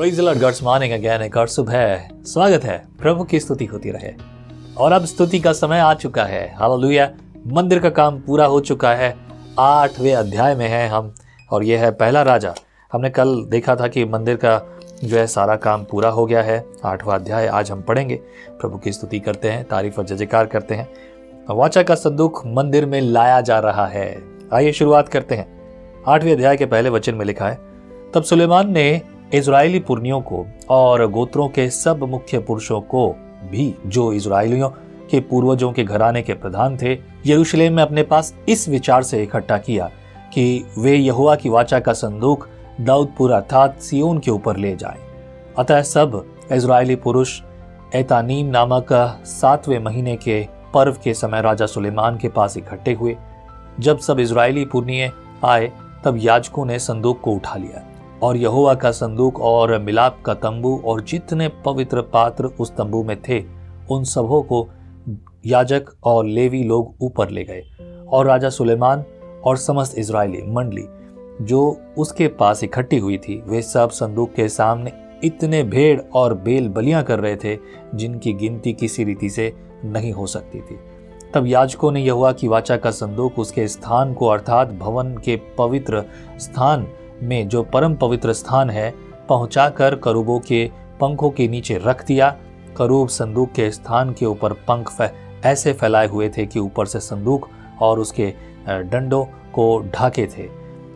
Praise the Lord, God's morning again. एक और सुबह स्वागत है, प्रभु की स्तुति होती रहे। और अब स्तुति का समय आ चुका है। हालेलुया। मंदिर का काम पूरा हो चुका है। 8वें अध्याय में है हम, और यह है पहला राजा। हमने कल देखा था कि मंदिर का जो है सारा काम पूरा हो गया है। 8वां अध्याय आज हम पढ़ेंगे। प्रभु की स्तुति करते हैं, तारीफ और जयकार करते हैं। वाचा का संदूक मंदिर में लाया जा रहा है। आइए शुरुआत करते हैं। 8वें अध्याय के पहले वचन में लिखा है, तब सुलेमान ने इजरायली पुरनियों को और गोत्रों के सब मुख्य पुरुषों को भी, जो इजरायलियों के पूर्वजों के घराने के प्रधान थे, यरूशलेम में अपने पास इस विचार से इकट्ठा किया कि वे यहोवा की वाचा का संदूक दाऊदपुर अर्थात सियोन के ऊपर ले जाएं। अतः सब इजरायली पुरुष एतानीम नामक 7वें महीने के पर्व के समय राजा सुलेमान के पास इकट्ठे हुए। जब सब इजरायली पुरनिये आए, तब याजकों ने संदूक को उठा लिया, और यहोवा का संदूक और मिलाप का तंबू और जितने पवित्र पात्र उस तंबू में थे, उन सबों को याजक और लेवी लोग ऊपर ले गए। और राजा सुलेमान और समस्त इजरायली मंडली जो उसके पास इकट्ठी हुई थी, वे सब संदूक के सामने इतने भेड़ और बेल बलियां कर रहे थे, जिनकी गिनती किसी रीति से नहीं हो सकती थी। तब याजकों ने यहोवा की वाचा का संदूक उसके स्थान को अर्थात भवन के पवित्र स्थान में, जो परम पवित्र स्थान है, पहुंचाकर करूबों के पंखों के नीचे रख दिया। करूब संदूक के स्थान के ऊपर पंख ऐसे फैलाए हुए थे कि ऊपर से संदूक और उसके डंडों को ढाके थे।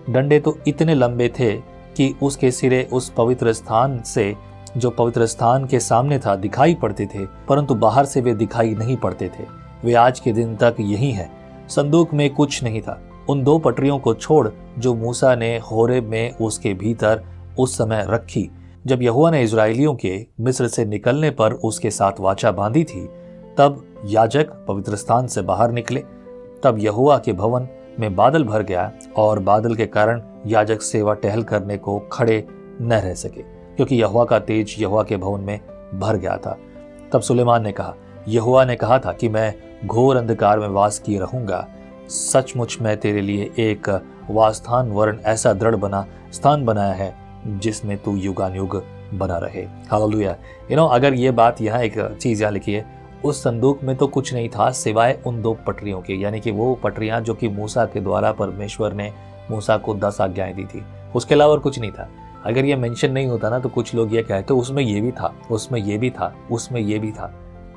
डंडे तो इतने लंबे थे कि उसके सिरे उस पवित्र स्थान से, जो पवित्र स्थान के सामने था, दिखाई पड़ते थे, परंतु बाहर से वे दिखाई नहीं पड़ते थे। वे आज के दिन तक यही है। संदूक में कुछ नहीं था, उन 2 पटरियों को छोड़ जो मूसा ने होरेब में उसके भीतर उस समय रखी, जब यहोवा ने इजरायलियों के मिस्र से निकलने पर उसके साथ वाचा बांधी थी। तब याजक पवित्र स्थान से बाहर निकले। तब यहोवा के भवन में बादल भर गया, और बादल के कारण याजक सेवा टहल करने को खड़े न रह सके, क्योंकि यहोवा का तेज यहोवा के भवन में भर गया था। तब सुलेमान ने कहा, यहोवा ने कहा था कि मैं घोर अंधकार में वास किए रहूंगा। सचमुच मैं तेरे लिए एक वासस्थान वर्ण ऐसा दृढ़ स्थान बनाया है, जिसमें तू युगानुयुग बना रहे। हालेलुया। अगर ये बात यहाँ एक चीज़ यहाँ लिखी है, उस संदूक में तो कुछ नहीं था सिवाय उन 2 पटरियों के, यानी कि वो पटरियाँ जो कि मूसा के द्वारा परमेश्वर ने मूसा को 10 आज्ञाएं दी थी, उसके अलावा और कुछ नहीं था। अगर ये मेंशन नहीं होता ना, तो कुछ लोग ये कहते उसमें ये भी था, उसमें ये भी था, उसमें ये भी था।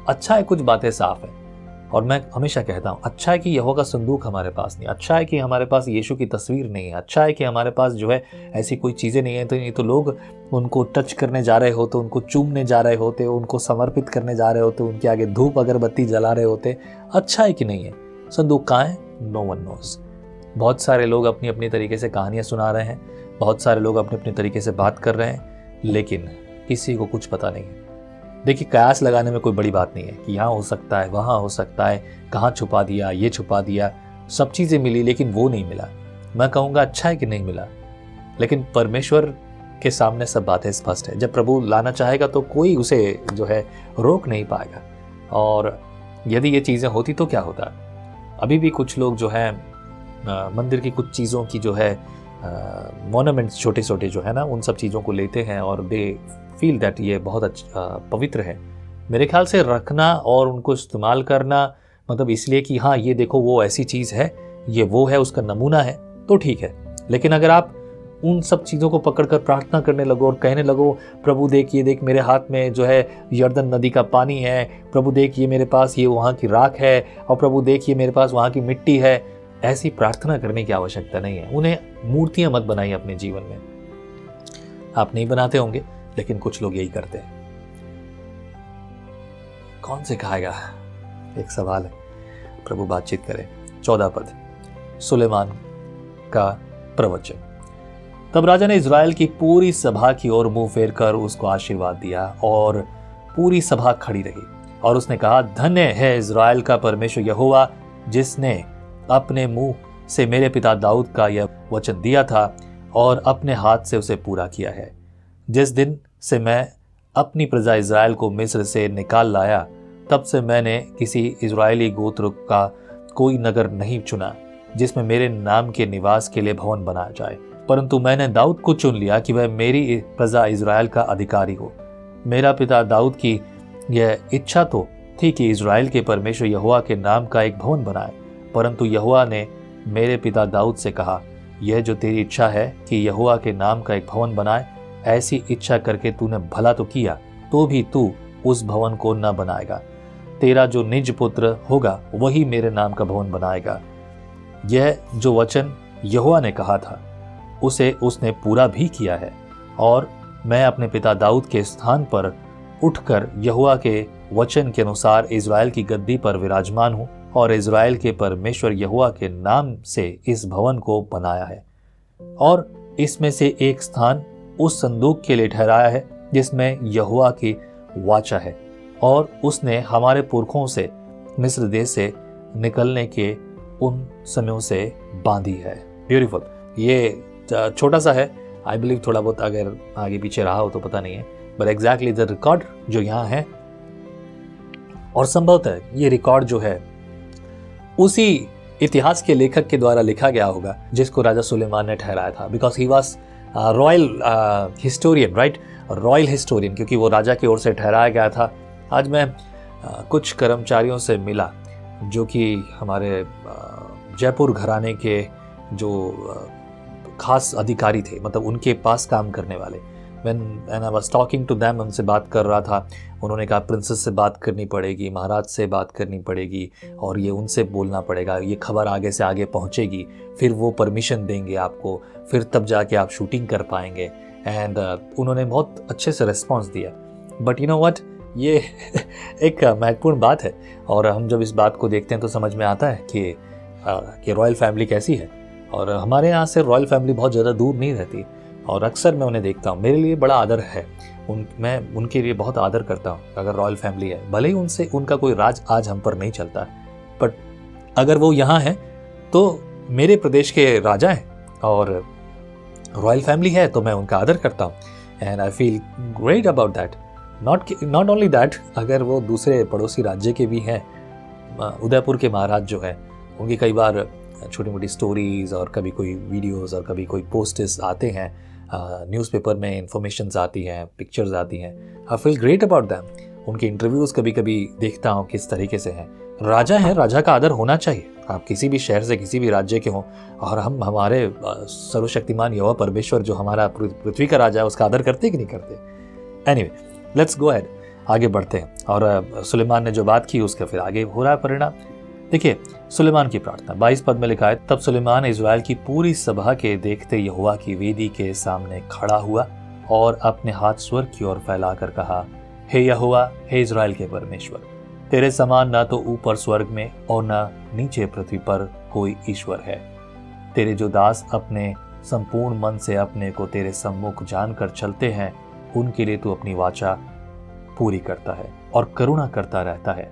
अच्छा है, कुछ बातें साफ है। और मैं हमेशा कहता हूँ, अच्छा है कि यहोवा का संदूक हमारे पास नहीं, अच्छा है कि हमारे पास यीशु की तस्वीर नहीं है, अच्छा है कि हमारे पास जो है ऐसी कोई चीज़ें नहीं है। तो नहीं तो लोग उनको टच करने जा रहे होते, उनको चूमने जा रहे होते, उनको समर्पित करने जा रहे होते, उनके आगे धूप अगरबत्ती जला रहे होते। अच्छा है कि नहीं है? संदूक कहाँ है? No one knows. बहुत सारे लोग अपनी अपनी तरीके से कहानियाँ सुना रहे हैं, बहुत सारे लोग अपने अपने तरीके से बात कर रहे हैं, लेकिन किसी को कुछ पता नहीं है। देखिए, कयास लगाने में कोई बड़ी बात नहीं है कि यहाँ हो सकता है, वहाँ हो सकता है, कहाँ छुपा दिया, ये छुपा दिया, सब चीज़ें मिली लेकिन वो नहीं मिला। मैं कहूँगा अच्छा है कि नहीं मिला, लेकिन परमेश्वर के सामने सब बातें स्पष्ट है। जब प्रभु लाना चाहेगा तो कोई उसे जो है रोक नहीं पाएगा। और यदि ये चीज़ें होती तो क्या होता? अभी भी कुछ लोग जो है मंदिर की कुछ चीज़ों की जो है मोनूमेंट्स छोटे छोटे जो है ना, उन सब चीज़ों को लेते हैं और दे फील दैट ये बहुत अच्छा पवित्र है। मेरे ख्याल से रखना और उनको इस्तेमाल करना, मतलब इसलिए कि हाँ ये देखो वो ऐसी चीज़ है, ये वो है, उसका नमूना है, तो ठीक है। लेकिन अगर आप उन सब चीज़ों को पकड़कर प्रार्थना करने लगो और कहने लगो, प्रभु देख, ये देख मेरे हाथ में जो है यर्दन नदी का पानी है, प्रभु देख ये मेरे पास ये वहाँ की राख है, और प्रभु देख ये मेरे पास वहाँ की मिट्टी है, ऐसी प्रार्थना करने की आवश्यकता नहीं है। उन्हें मूर्तियाँ मत बनाइए अपने जीवन में। आप नहीं बनाते होंगे, लेकिन कुछ लोग यही करते हैं। कौन सिखाएगा? एक सवाल है। प्रभु बातचीत करे। 14 पद, सुलेमान का प्रवचन। तब राजा ने इज़राइल की पूरी सभा की ओर मुंह फेर कर उसको आशीर्वाद दिया, और पूरी सभा खड़ी रही। और उसने कहा, धन्य है इज़राइल का परमेश्वर यहोवा, जिसने अपने मुंह से मेरे पिता दाऊद का यह वचन दिया था और अपने हाथ से उसे पूरा किया है। जिस दिन से मैं अपनी प्रजा इज़राइल को मिस्र से निकाल लाया, तब से मैंने किसी इज़राइली गोत्र का कोई नगर नहीं चुना जिसमें मेरे नाम के निवास के लिए भवन बनाया जाए। परंतु मैंने दाऊद को चुन लिया कि वह मेरी प्रजा इज़राइल का अधिकारी हो। मेरा पिता दाऊद की यह इच्छा तो थी कि इज़राइल के परमेश्वर यहोवा के नाम का एक भवन बनाए, परंतु यहोवा ने मेरे पिता दाऊद से कहा, यह जो तेरी इच्छा है कि यहोवा के नाम का एक भवन बनाए, ऐसी इच्छा करके तूने भला तो किया, तो भी तू उस भवन को न बनाएगा। तेरा जो निज पुत्र होगा वही मेरे नाम का भवन बनाएगा। यह जो वचन यहोवा ने कहा था उसे उसने पूरा भी किया है, और मैं अपने पिता दाऊद के स्थान पर उठकर यहोवा के वचन के अनुसार इज़राइल की गद्दी पर विराजमान हूँ, और इज़राइल के परमेश्वर यहोवा के नाम से इस भवन को बनाया है। और इसमें से एक स्थान उस संदूक के लिए ठहराया है जिसमें यहोवा की वाचा है, और उसने हमारे पुरखों से मिस्र देश से निकलने के उन समयों से बांधी है। ब्यूटीफुल। ये छोटा सा है, आई बिलीव थोड़ा बहुत अगर आगे पीछे रहा हो तो पता नहीं है, बट एग्जैक्टली द रिकॉर्ड जो यहाँ है, और संभवतः ये रिकॉर्ड जो है उसी इतिहास के लेखक के द्वारा लिखा गया होगा जिसको राजा सुलेमान ने ठहराया था, because he was royal historian, right, royal historian, क्योंकि वो राजा की ओर से ठहराया गया था। आज मैं कुछ कर्मचारियों से मिला जो कि हमारे जयपुर घराने के जो खास अधिकारी थे, मतलब उनके पास काम करने वाले। When I was talking to them, उनसे बात कर रहा था, उन्होंने कहा प्रिंसेस से बात करनी पड़ेगी, महाराज से बात करनी पड़ेगी, और ये उनसे बोलना पड़ेगा, ये खबर आगे से आगे पहुंचेगी, फिर वो परमिशन देंगे आपको, फिर तब जाके आप शूटिंग कर पाएंगे। एंड उन्होंने बहुत अच्छे से रिस्पॉन्स दिया। बट यू नो व्हाट, ये एक महत्वपूर्ण बात है, और हम जब इस बात को देखते हैं तो समझ में आता है कि रॉयल फैमिली कैसी है। और हमारे यहाँ से रॉयल फैमिली बहुत ज़्यादा दूर नहीं रहती, और अक्सर मैं उन्हें देखता हूँ। मेरे लिए बड़ा आदर है, मैं उनके लिए बहुत आदर करता हूँ अगर रॉयल फैमिली है। भले ही उनसे उनका कोई राज आज हम पर नहीं चलता, बट अगर वो यहाँ हैं तो मेरे प्रदेश के राजा हैं और रॉयल फैमिली है, तो मैं उनका आदर करता हूँ। And I feel great about that. Not only that, अगर वो दूसरे पड़ोसी राज्य के भी हैं, उदयपुर के महाराज जो है, उनकी कई बार छोटी मोटी स्टोरीज़ और कभी कोई वीडियोज़ और कभी कोई पोस्ट्स आते हैं, न्यूज़पेपर में इंफॉर्मेशंस आती हैं, पिक्चर्स आती हैं। I feel great about them. उनके इंटरव्यूज़ कभी कभी देखता हूँ किस तरीके से हैं। राजा हैं, राजा का आदर होना चाहिए। आप किसी भी शहर से, किसी भी राज्य के हों, और हम हमारे सर्वशक्तिमान यहोवा परमेश्वर जो हमारा पृथ्वी का राजा है उसका आदर करते कि नहीं करते। एनीवे, लेट्स गो अहेड, आगे बढ़ते हैं। और सुलेमान ने जो बात की उसका फिर आगे हो रहा है परिणाम। देखिए सुलेमान की प्रार्थना 22 पद में लिखा है, तब सुलेमान इज़राइल की पूरी सभा के देखते यहोवा की वेदी के सामने खड़ा हुआ और अपने हाथ स्वर्ग की ओर फैलाकर कहा, हे यहोवा, हे इज़राइल के परमेश्वर, तेरे समान ना तो ऊपर स्वर्ग में और ना नीचे पृथ्वी पर कोई ईश्वर है। तेरे जो दास अपने संपूर्ण मन से अपने को तेरे सम्मुख जानकर चलते हैं, उनके लिए तू अपनी वाचा पूरी करता है और करुणा करता रहता है।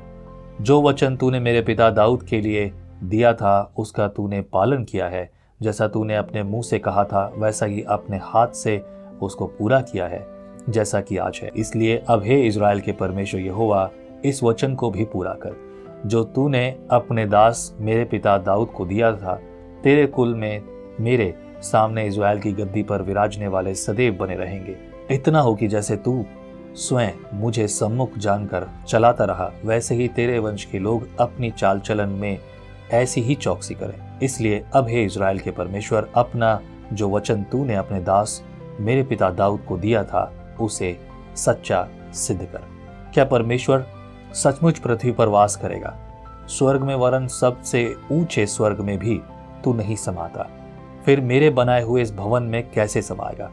जो वचन तूने मेरे पिता दाऊद के लिए दिया था उसका तूने पालन किया है। जैसा तूने अपने मुंह से कहा था वैसा ही अपने हाथ से उसको पूरा किया है, जैसा कि आज है। इसलिए अब हे इज़राइल के परमेश्वर यहोवा, इस वचन को भी पूरा कर जो तूने अपने दास मेरे पिता दाऊद को दिया था। तेरे कुल में मेरे सामने इज़राइल की गद्दी पर विराजने वाले सदैव बने रहेंगे। इतना हो कि जैसे तू स्वयं मुझे सम्मुख जानकर चलाता रहा, वैसे ही तेरे वंश के लोग अपनी चाल चलन में ऐसी ही चौकसी करें। इसलिए अब हे इज़राइल के परमेश्वर, अपना जो वचन तूने अपने दास मेरे पिता दाऊद को दिया था उसे सच्चा सिद्ध कर। क्या परमेश्वर सचमुच पृथ्वी पर वास करेगा? स्वर्ग में वरन सबसे ऊंचे स्वर्ग में भी तू नहीं समाता, फिर मेरे बनाए हुए इस भवन में कैसे समाएगा?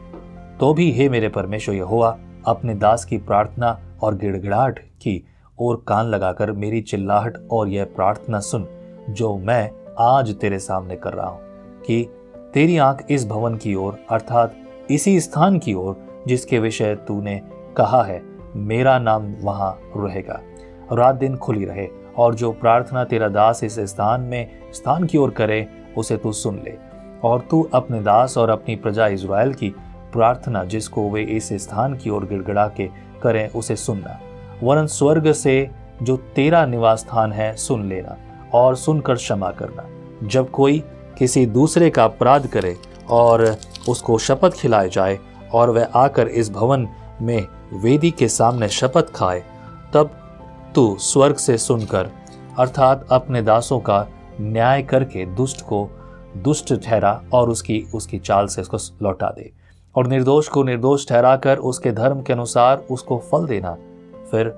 तो भी हे मेरे परमेश्वर यहोवा, अपने दास की प्रार्थना और गिड़गिड़ाहट की ओर कान लगाकर मेरी चिल्लाहट और यह प्रार्थना सुन जो मैं आज तेरे सामने कर रहा हूं, कि तेरी आंख इस भवन की ओर अर्थात इसी स्थान की ओर जिसके विषय तूने कहा है मेरा नाम वहां रहेगा, रात दिन खुली रहे, और जो प्रार्थना तेरा दास इस स्थान की ओर करे उसे तू सुन ले। और तू अपने दास और अपनी प्रजा इज़राइल की प्रार्थना जिसको वे इस स्थान की ओर गिड़गिड़ा के करें उसे सुनना, वरन स्वर्ग से जो तेरा निवास स्थान है सुन लेना और सुनकर क्षमा करना। जब कोई किसी दूसरे का अपराध करे और उसको शपथ खिलाई जाए और वह आकर इस भवन में वेदी के सामने शपथ खाए, तब तू स्वर्ग से सुनकर अर्थात अपने दासों का न्याय करके दुष्ट को दुष्ट ठहरा और उसकी चाल से उसको लौटा दे, और निर्दोष को निर्दोष ठहराकर उसके धर्म के अनुसार उसको फल देना। फिर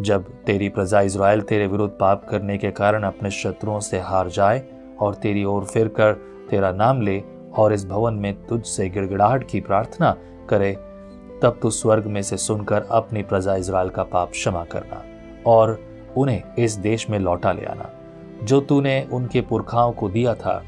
जब तेरी प्रजा इज़राइल तेरे विरुद्ध पाप करने के कारण अपने शत्रुओं से हार जाए और तेरी ओर फिर कर तेरा नाम ले और इस भवन में तुझ से गिड़गिड़ाहट की प्रार्थना करे, तब तू स्वर्ग में से सुनकर अपनी प्रजा इज़राइल का पाप क्षमा करना और उन्हें इस देश में लौटा ले आना जो तूने उनके पुरखाओं को दिया था।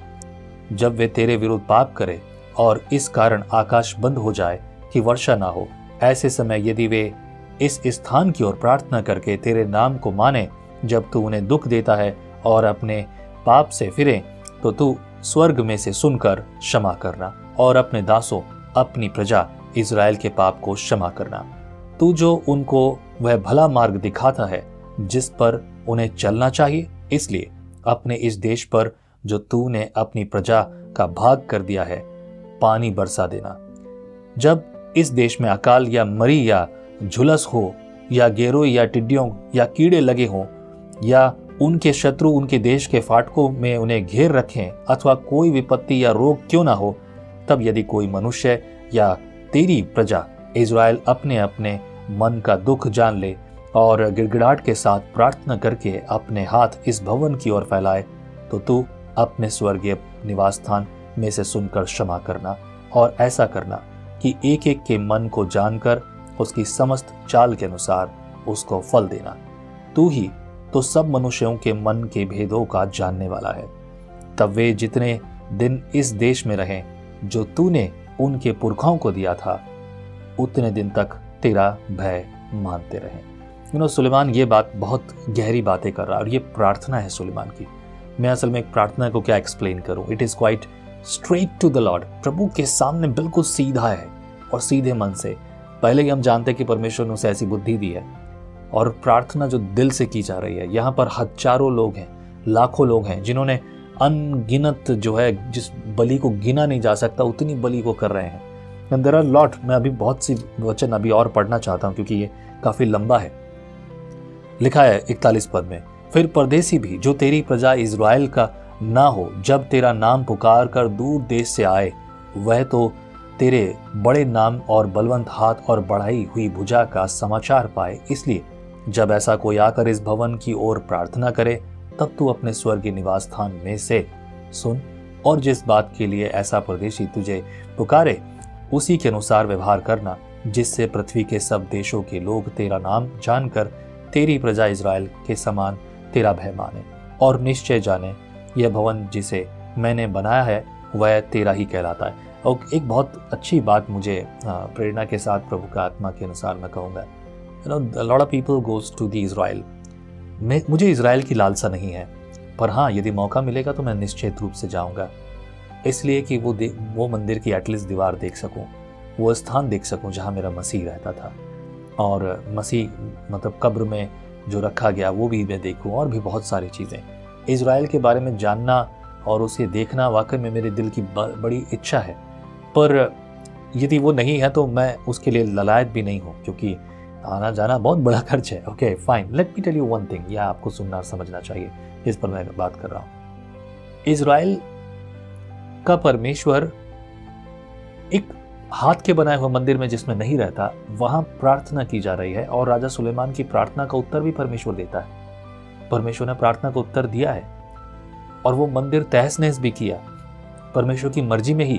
जब वे तेरे विरुद्ध पाप करे और इस कारण आकाश बंद हो जाए कि वर्षा ना हो, ऐसे समय यदि वे इस स्थान की ओर प्रार्थना करके तेरे नाम को माने, जब तू उन्हें दुख देता है और अपने पाप से फिरे, तो तू स्वर्ग में से सुनकर क्षमा करना और अपने दासों अपनी प्रजा इज़राइल के पाप को क्षमा करना। तू जो उनको वह भला मार्ग दिखाता है जिस पर उन्हें चलना चाहिए, इसलिए अपने इस देश पर जो तूने अपनी प्रजा का भाग कर दिया है पानी बरसा देना। जब इस देश में अकाल या मरी या झुलस हो या गेरो या टिड्डियों या कीड़े लगे हों या उनके शत्रु उनके देश के फाटकों में उन्हें घेर रखें अथवा कोई विपत्ति या रोग क्यों ना हो, तब यदि कोई मनुष्य या तेरी प्रजा इज़राइल अपने अपने मन का दुख जान ले और गिड़गिड़ाहट के साथ प्रार्थना करके अपने हाथ इस भवन की ओर फैलाए, तो तू अपने स्वर्गीय निवास स्थान में से सुनकर क्षमा करना और ऐसा करना कि एक एक के मन को जानकर उसकी समस्त चाल के अनुसार उसको फल देना। तू ही तो सब मनुष्यों के मन के भेदों का जानने वाला है। तब वे जितने दिन इस देश में रहें जो तूने उनके पुरखाओं को दिया था, उतने दिन तक तेरा भय मानते रहें। सुलेमान ये बात बहुत गहरी बातें कर रहा है और ये प्रार्थना है सुलेमान की। मैं असल में एक प्रार्थना को क्या एक्सप्लेन करूं, it is quite straight to the lord. प्रभु के सामने बिल्कुल सीधा है और सीधे मन से। पहले ही हम जानते हैं कि परमेश्वर ने उसे ऐसी बुद्धि दी है और प्रार्थना जो दिल से की जा रही है। यहाँ पर हजारों लोग हैं, लाखों लोग हैं जिन्होंने अनगिनत जो है, जिस बलि को गिना नहीं जा सकता उतनी बलि को कर रहे हैं। एंड देयर आर लॉट, मैं अभी बहुत सी वचन अभी और पढ़ना चाहता हूँ क्योंकि ये काफ़ी लंबा है। लिखा है 41 पद में, फिर परदेसी भी जो तेरी प्रजा इज़राइल का ना हो, जब तेरा नाम पुकार कर दूर देश से आए, वह तो तेरे बड़े नाम और बलवंत हाथ और बढ़ाई हुई भुजा का समाचार पाए। इसलिए जब ऐसा कोई आकर इस भवन की ओर प्रार्थना करे, तब तू अपने स्वर्गीय निवास स्थान में से सुन और जिस बात के लिए ऐसा परदेशी तुझे पुकारे उसी के अनुसार व्यवहार करना, जिससे पृथ्वी के सब देशों के लोग तेरा नाम जानकर तेरी प्रजा इज़राइल के समान तेरा भय माने और निश्चय जाने यह भवन जिसे मैंने बनाया है वह तेरा ही कहलाता है। और एक बहुत अच्छी बात मुझे प्रेरणा के साथ प्रभु का आत्मा के अनुसार मैं कहूँगा, lot of people goes to the Israel. मुझे इज़राइल की लालसा नहीं है, पर हाँ यदि मौका मिलेगा तो मैं निश्चित रूप से जाऊँगा, इसलिए कि वो मंदिर की एटलीस्ट दीवार देख सकूँ, वो स्थान देख सकूँ जहाँ मेरा मसीह रहता था और मसीह मतलब कब्र में जो रखा गया वो भी मैं देखूँ, और भी बहुत सारी चीज़ें इज़राइल के बारे में जानना और उसे देखना वाकई में मेरे दिल की बड़ी इच्छा है। पर यदि वो नहीं है तो मैं उसके लिए ललायत भी नहीं हूँ, क्योंकि आना जाना बहुत बड़ा खर्च है। Okay fine, let me tell you one thing, यह आपको सुनना और समझना चाहिए जिस पर मैं बात कर रहा हूँ। इज़राइल का परमेश्वर एक हाथ के बनाए हुए मंदिर में जिसमें नहीं रहता, वहां प्रार्थना की जा रही है और राजा सुलेमान की प्रार्थना का उत्तर भी परमेश्वर देता है। परमेश्वर ने प्रार्थना का उत्तर दिया है और वो मंदिर तहस नहस भी किया परमेश्वर की मर्जी में ही,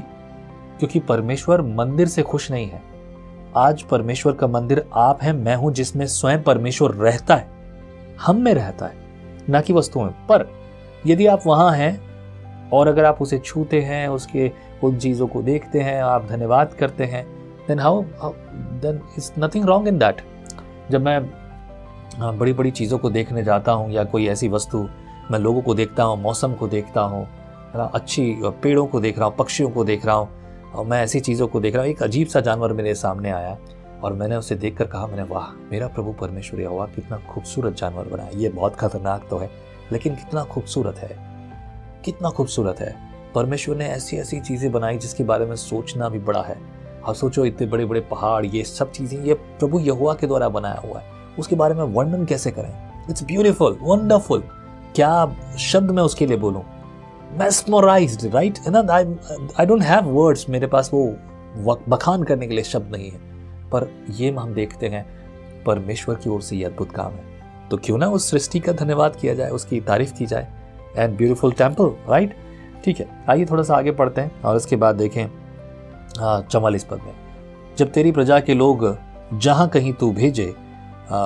क्योंकि परमेश्वर मंदिर से खुश नहीं है। आज परमेश्वर का मंदिर आप हैं, मैं हूं, जिसमें स्वयं परमेश्वर रहता है, हम में रहता है, ना कि वस्तुओं में। पर यदि आप वहां हैं और अगर आप उसे छूते हैं, उसके उन चीज़ों को देखते हैं, आप धन्यवाद करते हैं, then is nothing wrong in that. जब मैं बड़ी बड़ी चीज़ों को देखने जाता हूँ या कोई ऐसी वस्तु, मैं लोगों को देखता हूँ, मौसम को देखता हूँ, अच्छी पेड़ों को देख रहा हूँ, पक्षियों को देख रहा हूँ, और मैं ऐसी चीज़ों को देख रहा हूँ। एक अजीब सा जानवर मेरे सामने आया और मैंने उसे देखकर कहा, मैंने वाह मेरा प्रभु परमेश्वर यहोवा कितना खूबसूरत जानवर बनाया। ये बहुत खतरनाक तो है लेकिन कितना खूबसूरत है, कितना खूबसूरत है। परमेश्वर ने ऐसी ऐसी चीज़ें बनाई जिसके बारे में सोचना भी बड़ा है। आप सोचो, इतने बड़े बड़े पहाड़, ये सब चीज़ें ये प्रभु यहोवा के द्वारा बनाया हुआ है, उसके बारे में वर्णन कैसे करें। इट्स ब्यूटीफुल, वंडरफुल, क्या शब्द मैं उसके लिए बोलूँ। mesmerized, right? I don't have words, मेरे पास वो बखान करने के लिए शब्द नहीं है, पर ये हम देखते हैं परमेश्वर की ओर से ये अद्भुत काम है। तो क्यों ना उस सृष्टि का धन्यवाद किया जाए, उसकी तारीफ की जाए। And beautiful temple, right? ठीक है, आइए थोड़ा सा आगे पढ़ते हैं और उसके बाद देखें 44 पद में, जब तेरी प्रजा के लोग जहाँ कहीं तू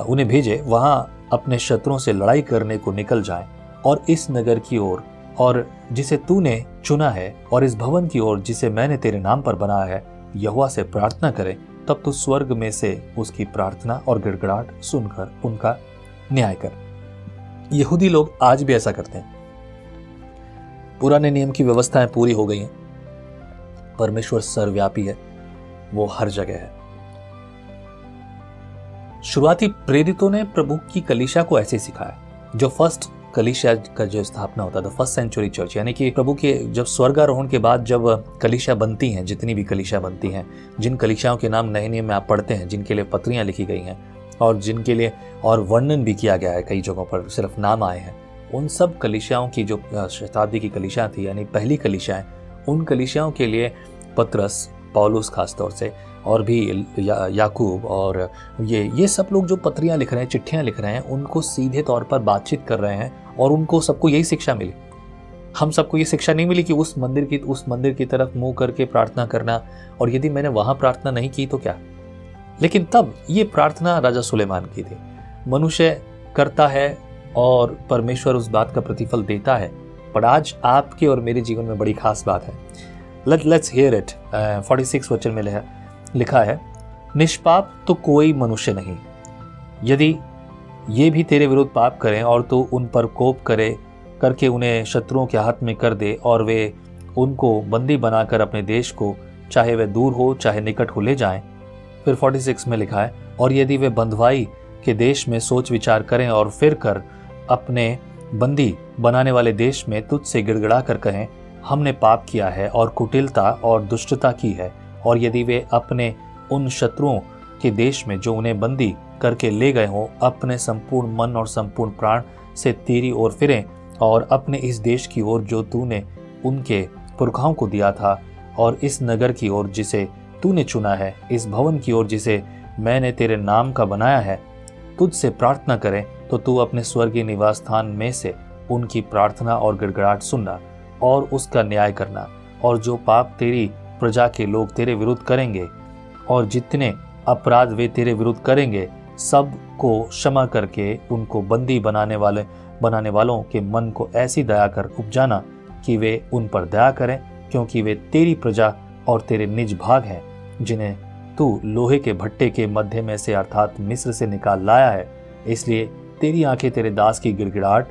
उन्हें भेजे वहाँ अपने शत्रुओं से लड़ाई करने को निकल जाएं और इस नगर की ओर और जिसे तूने चुना है और इस भवन की ओर जिसे मैंने तेरे नाम पर बनाया है यहोवा से प्रार्थना करें, तब तू स्वर्ग में से उसकी प्रार्थना और गिड़गिड़ाहट सुनकर उनका न्याय कर। यहूदी लोग आज भी ऐसा करते हैं। पुराने नियम की व्यवस्थाएं पूरी हो गई हैं। परमेश्वर सर्वव्यापी है, वो हर जगह है। शुरुआती प्रेरितों ने प्रभु की कलीसिया को ऐसे सिखाया। जो फर्स्ट कलीसिया का जो स्थापना होता था, फर्स्ट सेंचुरी चर्च, यानी कि प्रभु के जब स्वर्गारोहण के बाद जब कलीसिया बनती हैं, जितनी भी कलीसिया बनती हैं, जिन कलीसियाओं के नाम नए नियम में आप पढ़ते हैं, जिनके लिए पत्रियां लिखी गई हैं और जिनके लिए और वर्णन भी किया गया है, कई जगहों पर सिर्फ नाम आए हैं, उन सब कलीसियाओं की जो शताब्दी की कलीसिया थी, यानी पहली कलीसियाएं, उन कलीसियाओं के लिए पतरस, पौलुस खास तौर से, और भी याकूब और ये सब लोग जो पत्रियां लिख रहे हैं, चिट्ठियां लिख रहे हैं, उनको सीधे तौर पर बातचीत कर रहे हैं और उनको सबको यही शिक्षा मिली। हम सबको ये शिक्षा नहीं मिली कि उस मंदिर की तरफ मुंह करके प्रार्थना करना, और यदि मैंने वहां प्रार्थना नहीं की तो क्या। लेकिन तब ये प्रार्थना राजा सुलेमान की थी। मनुष्य करता है और परमेश्वर उस बात का प्रतिफल देता है। पर आज आपके और मेरे जीवन में बड़ी खास बात है। Let's hear it. 46 वचन में लिखा है, निष्पाप तो कोई मनुष्य नहीं। यदि ये भी तेरे विरुद्ध पाप करें और तू उन पर कोप करके उन्हें शत्रुओं के हाथ में कर दे और वे उनको बंदी बनाकर अपने देश को, चाहे वे दूर हो चाहे निकट हो, ले जाएं। फिर 46 में लिखा है, और यदि वे बंधुआई के देश में सोच विचार करें और फिर कर अपने बंदी बनाने वाले देश में तुझसे गिड़गिड़ा कर कहें, हमने पाप किया है और कुटिलता और दुष्टता की है, और यदि वे अपने उन शत्रुओं के देश में जो उन्हें बंदी करके ले गए हों, अपने संपूर्ण मन और संपूर्ण प्राण से तेरी ओर फिरें और अपने इस देश की ओर जो तूने उनके पुरखाओं को दिया था, और इस नगर की ओर जिसे तूने चुना है, इस भवन की ओर जिसे मैंने तेरे नाम का बनाया है, तुझसे प्रार्थना करें, तो तू अपने स्वर्गीय निवास स्थान में से उनकी प्रार्थना और गिड़गिड़ाहट सुनना और उसका न्याय करना। और जो पाप तेरी प्रजा के लोग तेरे विरुद्ध करेंगे और जितने अपराध वे तेरे विरुद्ध करेंगे, सब को क्षमा करके उनको बंदी बनाने वालों के मन को ऐसी दया कर उपजाना कि वे उन पर दया करें, क्योंकि वे तेरी प्रजा और तेरे निज भाग हैं, जिन्हें तू लोहे के भट्टे के मध्य में से अर्थात मिस्र से निकाल लाया है। इसलिए तेरी आंखें तेरे दास की गिड़गिड़ाहट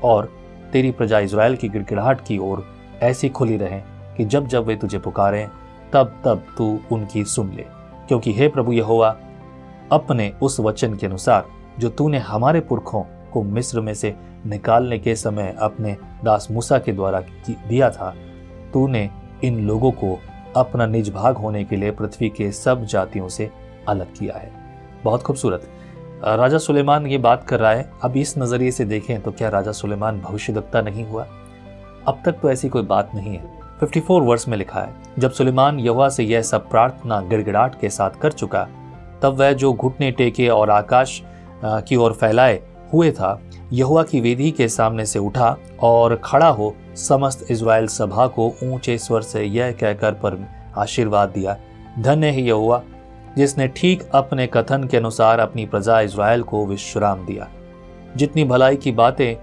और तेरी प्रजा इज़राइल की गिड़गिड़ाहट की ओर ऐसी खुली रहें कि जब जब वे तुझे पुकारें तब तब तू उनकी सुन ले। क्योंकि हे प्रभु यहोवा, अपने उस वचन के अनुसार जो तूने हमारे पुरखों को मिस्र में से निकालने के समय अपने दास मूसा के द्वारा दिया था, तूने इन लोगों को अपना निज भाग होने के लिए पृथ्वी के सब जातियों से अलग किया है। बहुत खूबसूरत। राजा सुलेमान ये बात कर रहा है। अब इस नज़रिए से देखें तो क्या राजा सुलेमान भविष्यद्वक्ता नहीं हुआ? अब तक तो ऐसी कोई बात नहीं है। 54 वर्ष में लिखा है, जब सुलेमान यहोवा से यह सब प्रार्थना गिड़गिड़ाहट के साथ कर चुका, तब वह जो घुटने टेके और आकाश की ओर फैलाए हुए था, यहोवा की वेदी के सामने से उठा और खड़ा हो समस्त इज़राइल सभा को ऊंचे स्वर से यह कहकर पर आशीर्वाद दिया, धन्य है यहोवा जिसने ठीक अपने कथन के अनुसार अपनी प्रजा इज़राइल को विश्राम दिया। जितनी भलाई की बातें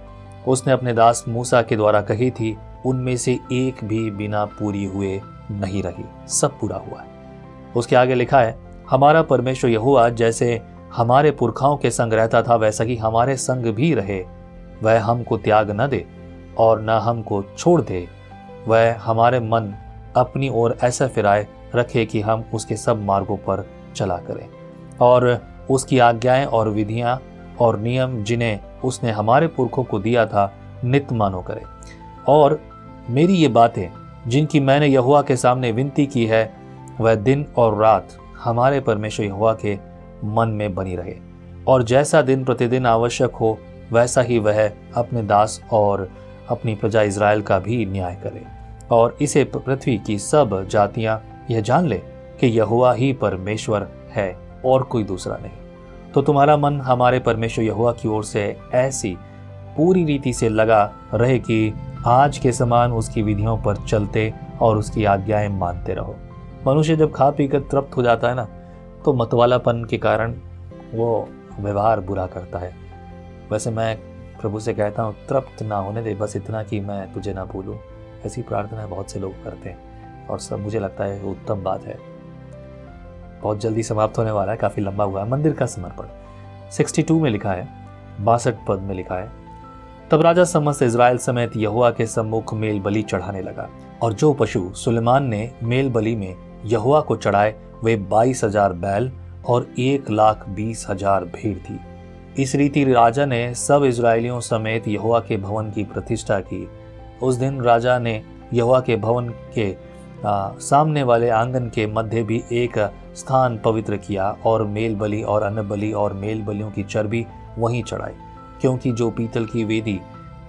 उसने अपने दास मूसा के द्वारा कही थी, उनमें से एक भी बिना पूरी हुए नहीं रही, सब पूरा हुआ है। उसके आगे लिखा है, हमारा परमेश्वर यहोवा जैसे हमारे पुरखाओं के संग रहता था, वैसा ही हमारे संग भी रहे। वह हमको त्याग न दे और न हमको छोड़ दे। वह हमारे मन अपनी ओर ऐसा फिराए रखे कि हम उसके सब मार्गों पर चला करें, और उसकी आज्ञाएं और विधियां और नियम जिन्हें उसने हमारे पुरखों को दिया था नित्य मानो करें। और मेरी ये बातें जिनकी मैंने यहोवा के सामने विनती की है, वह दिन और रात हमारे परमेश्वर यहोवा के मन में बनी रहे, और जैसा दिन प्रतिदिन आवश्यक हो वैसा ही वह अपने दास और अपनी प्रजा इज़राइल का भी न्याय करे, और इसे पृथ्वी की सब जातियां यह जान ले कि यहोवा ही परमेश्वर है और कोई दूसरा नहीं। तो तुम्हारा मन हमारे परमेश्वर यहोवा की ओर से ऐसी पूरी रीति से लगा रहे कि आज के समान उसकी विधियों पर चलते और उसकी आज्ञाएं मानते रहो। मनुष्य जब खा पी कर तृप्त हो जाता है ना, तो मतवालापन के कारण वो व्यवहार बुरा करता है। वैसे मैं प्रभु से कहता हूँ, तृप्त ना होने दे, बस इतना कि मैं तुझे ना भूलूं। ऐसी प्रार्थना बहुत से लोग करते हैं और सब मुझे लगता है उत्तम बात है। बहुत जल्दी समाप्त होने वाला है, काफ़ी लंबा हुआ है। मंदिर का समर्पण 62 में लिखा है, 62 पद में लिखा है, तब राजा समस्त इज़राइल समेत यहोवा के सम्मुख मेल बलि चढ़ाने लगा, और जो पशु सुलेमान ने मेल बलि में यहोवा को चढ़ाए वे 22,000 बैल और 1,20,000 भेड़ थी। इस रीति राजा ने सब इज़राइलियों समेत यहोवा के भवन की प्रतिष्ठा की। उस दिन राजा ने यहोवा के भवन के सामने वाले आंगन के मध्य भी एक स्थान पवित्र किया, और मेल बलि और अन्न बलि और मेल बलियों की चर्बी वहीं चढ़ाई, क्योंकि जो पीतल की वेदी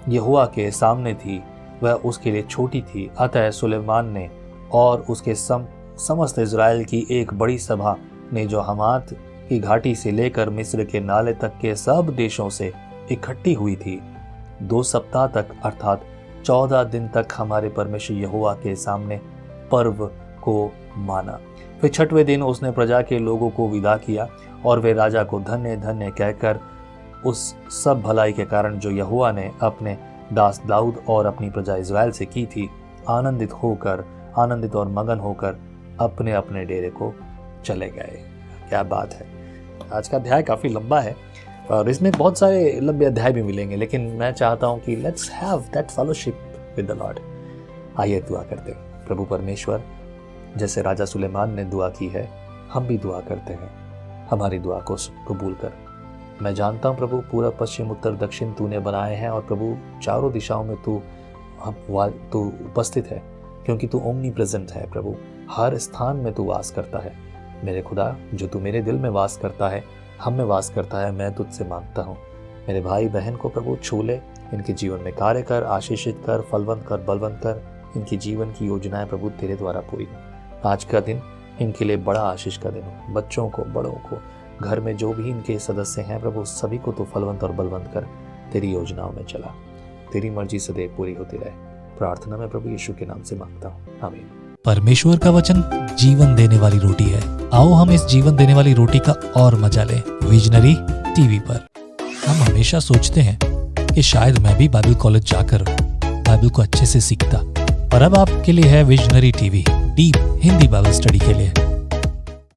यहोवा के सामने थी वह उसके लिए छोटी थी। अतः सुलेमान ने और उसके समस्त इज़राइल की एक बड़ी सभा ने, जो हमात की घाटी से लेकर मिस्र के नाले तक के सब देशों से इकट्ठी हुई थी, 2 सप्ताह तक अर्थात 14 दिन तक हमारे परमेश्वर यहोवा के सामने पर्व को माना। फिर 6वें दिन उसने प्रजा के लोगों को विदा किया, और वे राजा को धन्य धन्य कहकर उस सब भलाई के कारण जो यहोवा ने अपने दास दाऊद और अपनी प्रजा इज़राइल से की थी, आनंदित और मगन होकर अपने अपने डेरे को चले गए। क्या बात है। आज का अध्याय काफ़ी लंबा है और इसमें बहुत सारे लंबे अध्याय भी मिलेंगे, लेकिन मैं चाहता हूँ कि let's have that fellowship with the Lord. आइए दुआ करते हैं। प्रभु परमेश्वर, जैसे राजा सुलेमान ने दुआ की है, हम भी दुआ करते हैं। हमारी दुआ को कबूल कर। मैं जानता हूँ प्रभु, पूर्व पश्चिम उत्तर दक्षिण तूने बनाए हैं, और प्रभु चारों दिशाओं में तू उपस्थित है, क्योंकि तू ओमनी प्रेजेंट है। प्रभु हर स्थान में तू वास करता है। मेरे खुदा, जो तू मेरे दिल में वास करता है, हम में वास करता है, मैं तुझसे मांगता हूँ, मेरे भाई बहन को प्रभु छू ले, इनके जीवन में कार्य कर, आशीषित कर, फलवंत कर, बलवंत कर। इनकी जीवन की योजनाएं प्रभु तेरे द्वारा पूरी हो। आज का दिन इनके लिए बड़ा आशीष का दिन हो। बच्चों को, बड़ों को, घर में जो भी इनके सदस्य हैं प्रभु, सभी को तो फलवंत और बलवंत कर तेरी योजनाओं में चला। तेरी मर्जी सदैव पूरी होती रहे। प्रार्थना में प्रभु यीशु के नाम से मांगता हूँ, आमीन। परमेश्वर का वचन जीवन देने वाली रोटी है। आओ हम इस जीवन देने वाली रोटी का और मजा लें। विजनरी टीवी पर हम हमेशा सोचते हैं कि शायद मैं भी बाइबल कॉलेज जाकर बाइबल को अच्छे से सीखता, पर अब आपके लिए है visionary TV, deep Hindi Bible study के लिए।